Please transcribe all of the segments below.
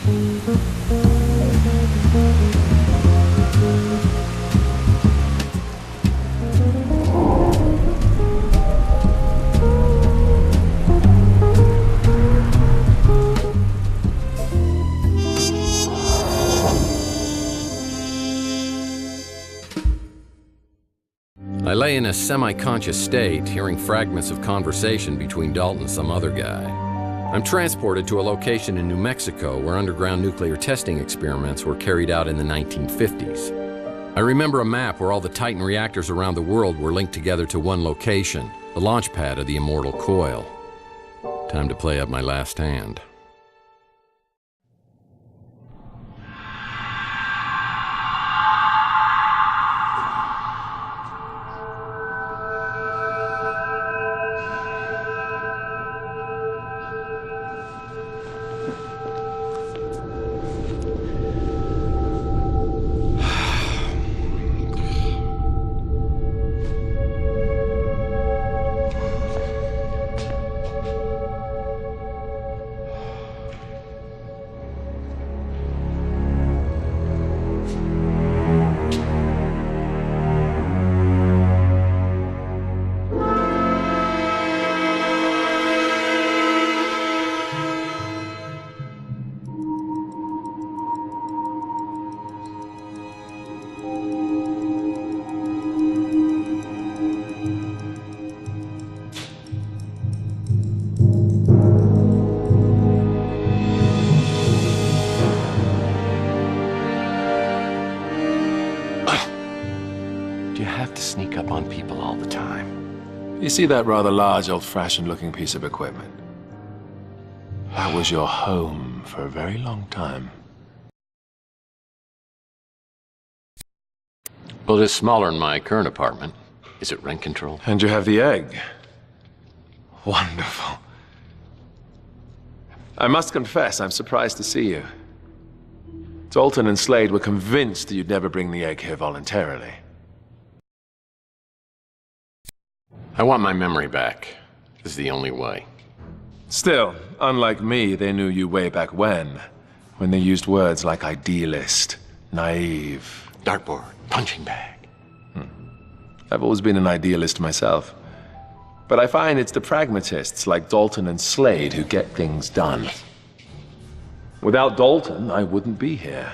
I lay in a semi-conscious state, hearing fragments of conversation between Dalton and some other guy. I'm transported to a location in New Mexico where underground nuclear testing experiments were carried out in the 1950s. I remember a map where all the Titan reactors around the world were linked together to one location, the launch pad of the immortal coil. Time to play up my last hand. Sneak up on people all the time. You see that rather large, old-fashioned looking piece of equipment? That was your home for a very long time. Well, it is smaller than my current apartment. Is it rent controlled? And you have the egg. Wonderful. I must confess, I'm surprised to see you. Dalton and Slade were convinced that you'd never bring the egg here voluntarily. I want my memory back. This is the only way. Still, unlike me, they knew you way back when they used words like idealist, naive. Dartboard, punching bag. I've always been an idealist myself. But I find it's the pragmatists like Dalton and Slade who get things done. Without Dalton, I wouldn't be here.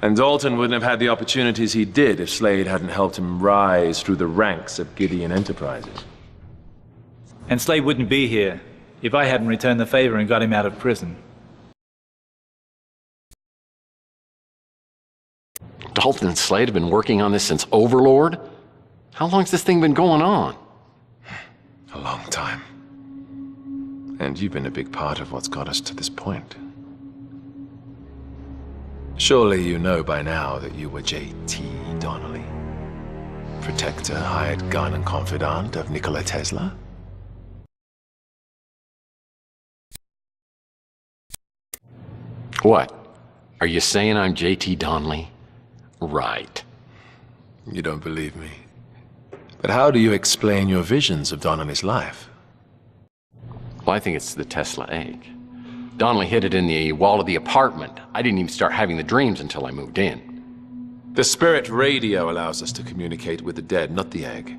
And Dalton wouldn't have had the opportunities he did if Slade hadn't helped him rise through the ranks of Gideon Enterprises. And Slade wouldn't be here if I hadn't returned the favor and got him out of prison. Dalton and Slade have been working on this since Overlord? How long's this thing been going on? A long time. And you've been a big part of what's got us to this point. Surely you know by now that you were J.T. Donnelly, protector, hired gun, and confidant of Nikola Tesla? What? Are you saying I'm J.T. Donnelly? Right. You don't believe me. But how do you explain your visions of Donnelly's life? Well, I think it's the Tesla egg. Donnelly hid it in the wall of the apartment. I didn't even start having the dreams until I moved in. The spirit radio allows us to communicate with the dead, not the egg.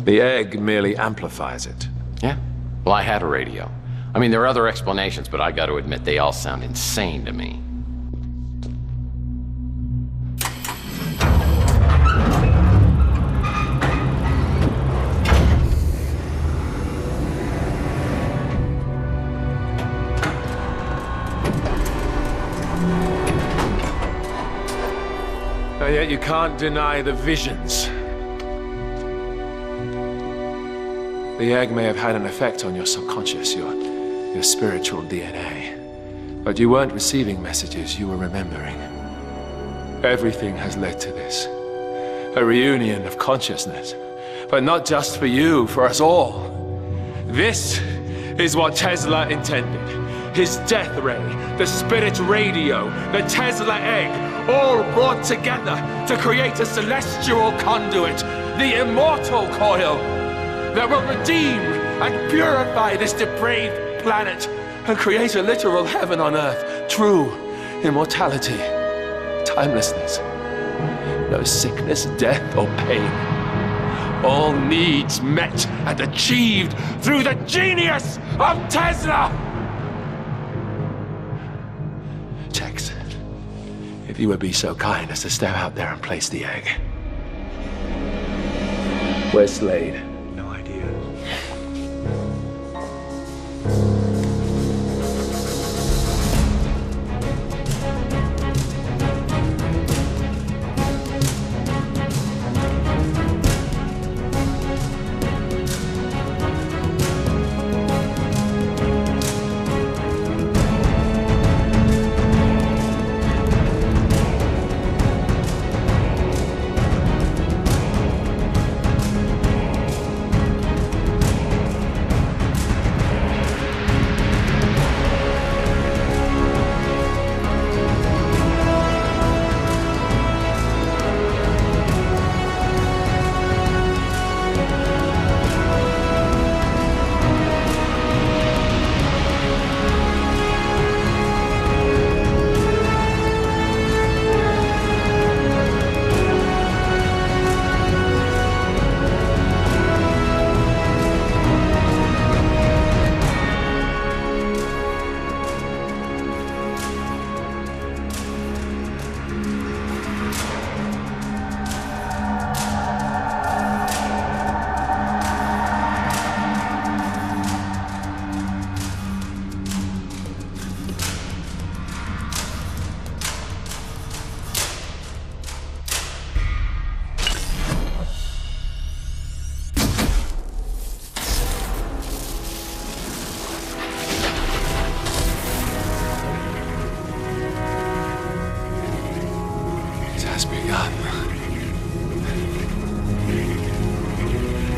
The egg merely amplifies it. Yeah? Well, I had a radio. I mean, there are other explanations, but I got to admit they all sound insane to me. And yet you can't deny the visions. The egg may have had an effect on your subconscious, your spiritual DNA. But you weren't receiving messages, you were remembering. Everything has led to this. A reunion of consciousness. But not just for you, for us all. This is what Tesla intended. His death ray, the spirit radio, the Tesla egg, all brought together to create a celestial conduit, the immortal coil, that will redeem and purify this depraved planet and create a literal heaven on earth. True immortality, timelessness, no sickness, death, or pain. All needs met and achieved through the genius of Tesla! Tex, if you would be so kind as to step out there and place the egg. Where's Slade? No idea.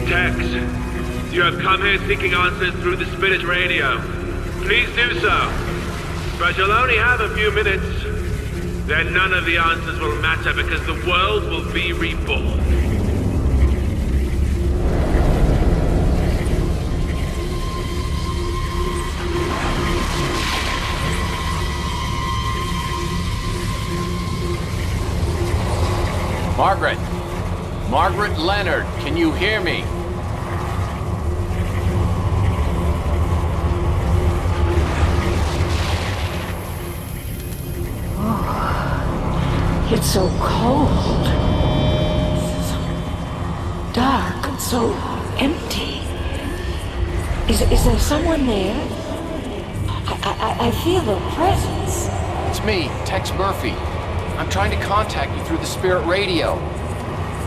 Tex, you have come here seeking answers through the spirit radio. Please do so. But you'll only have a few minutes. Then none of the answers will matter because the world will be reborn. Margaret! Margaret Leonard, can you hear me? Oh, it's so cold. So dark and so empty. Is there someone there? I feel a presence. It's me, Tex Murphy. I'm trying to contact you through the spirit radio.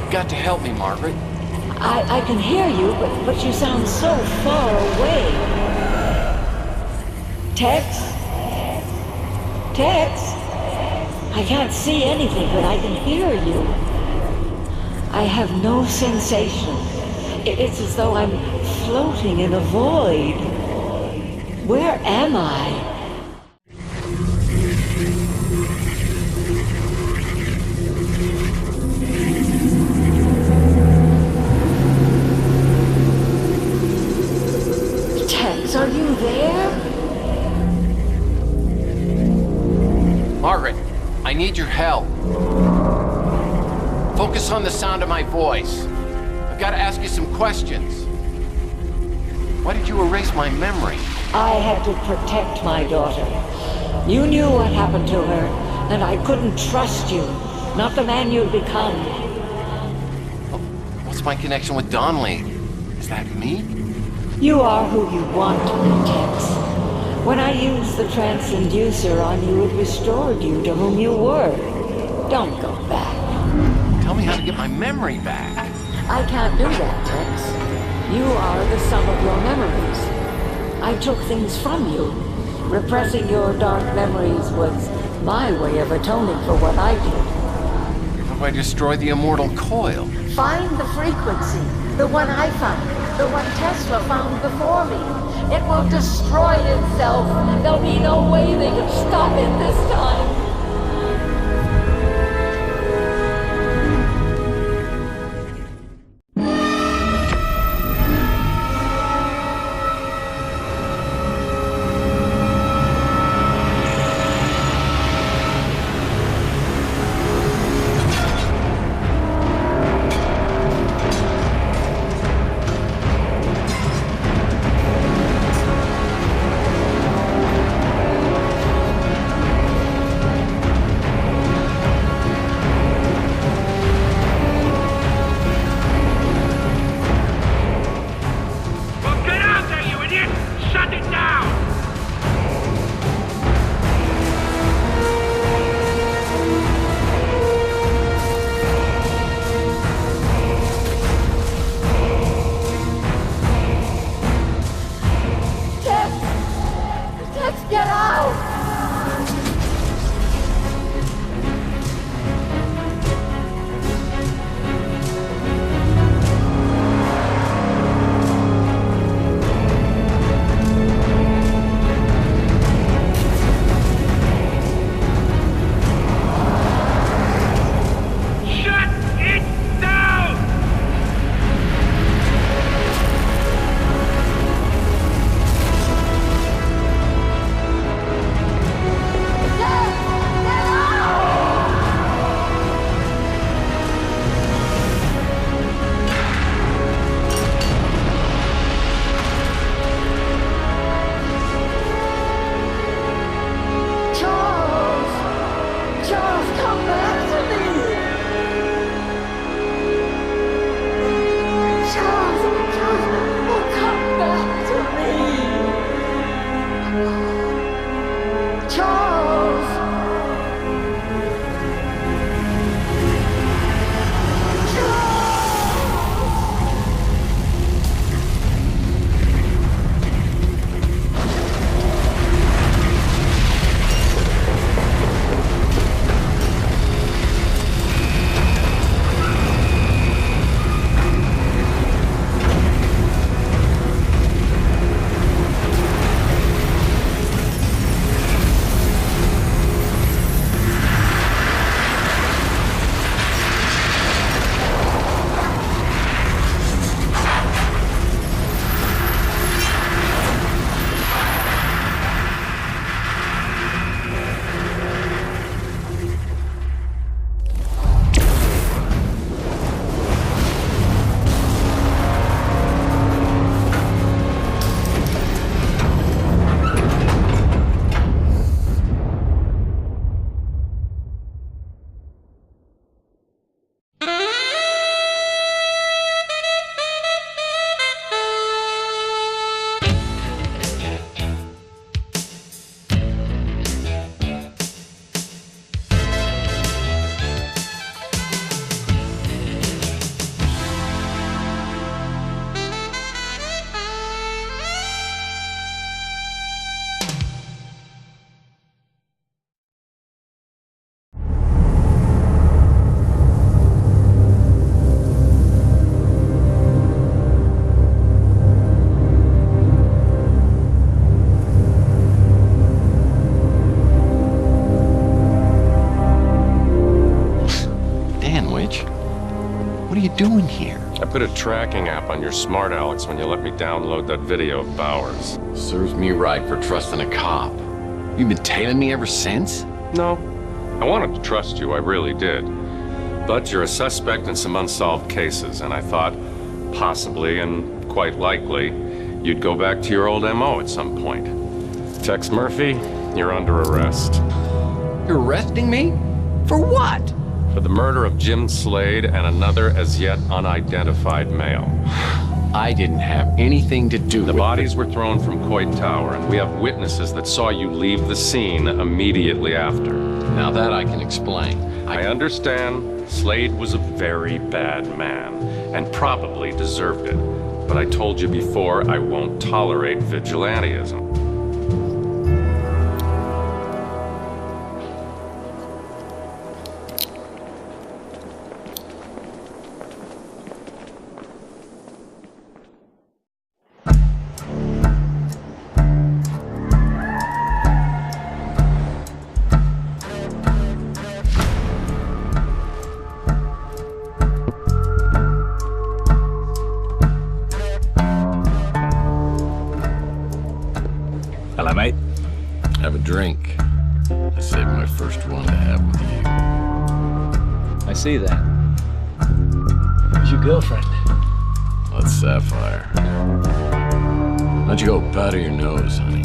You've got to help me, Margaret. I can hear you, but you sound so far away. Tex? Tex? I can't see anything, but I can hear you. I have no sensation. It's as though I'm floating in a void. Where am I? Are you there? Margaret, I need your help. Focus on the sound of my voice. I've got to ask you some questions. Why did you erase my memory? I had to protect my daughter. You knew what happened to her, and I couldn't trust you. Not the man you'd become. What's my connection with Donnelly? Is that me? You are who you want to be, Tex. When I used the transducer on you, it restored you to whom you were. Don't go back. Tell me how to get my memory back. I can't do that, Tex. You are the sum of your memories. I took things from you. Repressing your dark memories was my way of atoning for what I did. What if I destroy the immortal coil? Find the frequency, the one I found. The one Tesla found before me. It will destroy itself. There'll be no way they can stop it this time. doing here? I put a tracking app on your smart Alex when you let me download that video of Bowers. Serves me right for trusting a cop. You've been tailing me ever since? No, I wanted to trust you, I really did. But you're a suspect in some unsolved cases, and I thought, possibly and quite likely, you'd go back to your old MO at some point. Tex Murphy, you're under arrest. You're arresting me? For what? For the murder of Jim Slade and another as yet unidentified male. I didn't have anything to do with it. The bodies were thrown from Coit Tower, and we have witnesses that saw you leave the scene immediately after. Now that I can explain. I understand Slade was a very bad man, and probably deserved it. But I told you before, I won't tolerate vigilantism. Hello, mate. Have a drink. I saved my first one to have with you. I see that. Who's your girlfriend? That's Sapphire. Why don't you go powder your nose, honey?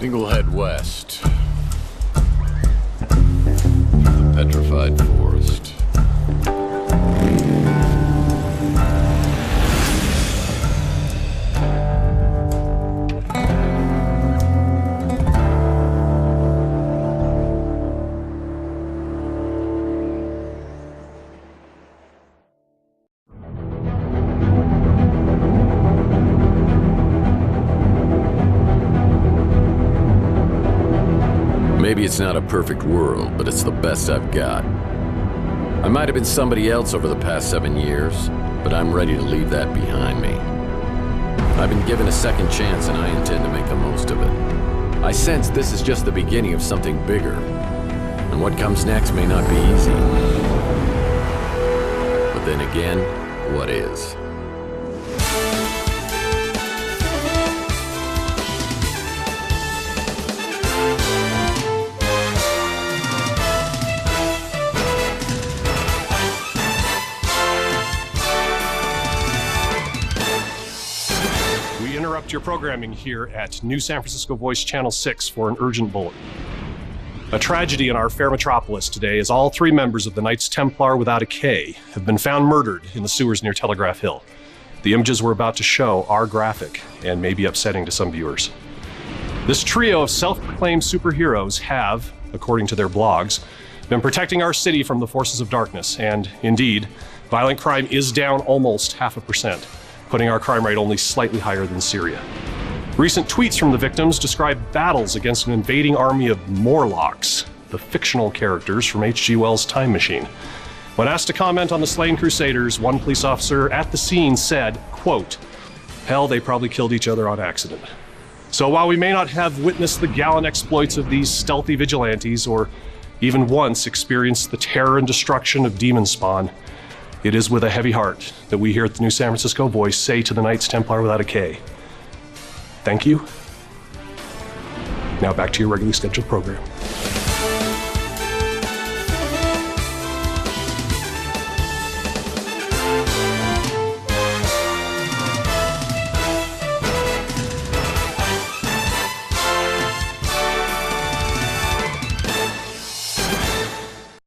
We'll head west. The petrified forest. Maybe it's not a perfect world, but it's the best I've got. I might have been somebody else over the past 7 years, but I'm ready to leave that behind me. I've been given a second chance and I intend to make the most of it. I sense this is just the beginning of something bigger, and what comes next may not be easy. But then again, what is? Your programming here at New San Francisco Voice Channel 6 for an urgent bulletin. A tragedy in our fair metropolis today as all 3 members of the Knights Templar without a K have been found murdered in the sewers near Telegraph Hill. The images we're about to show are graphic and may be upsetting to some viewers. This trio of self-proclaimed superheroes have, according to their blogs, been protecting our city from the forces of darkness, and indeed, violent crime is down almost 0.5%. Putting our crime rate only slightly higher than Syria. Recent tweets from the victims describe battles against an invading army of Morlocks, the fictional characters from H.G. Wells' Time Machine. When asked to comment on the slain Crusaders, one police officer at the scene said, quote, "Hell, they probably killed each other on accident." So while we may not have witnessed the gallant exploits of these stealthy vigilantes, or even once experienced the terror and destruction of demon spawn, It is with a heavy heart that we here at the New San Francisco Voice say to the Knights Templar without a K, thank you. Now back to your regularly scheduled program.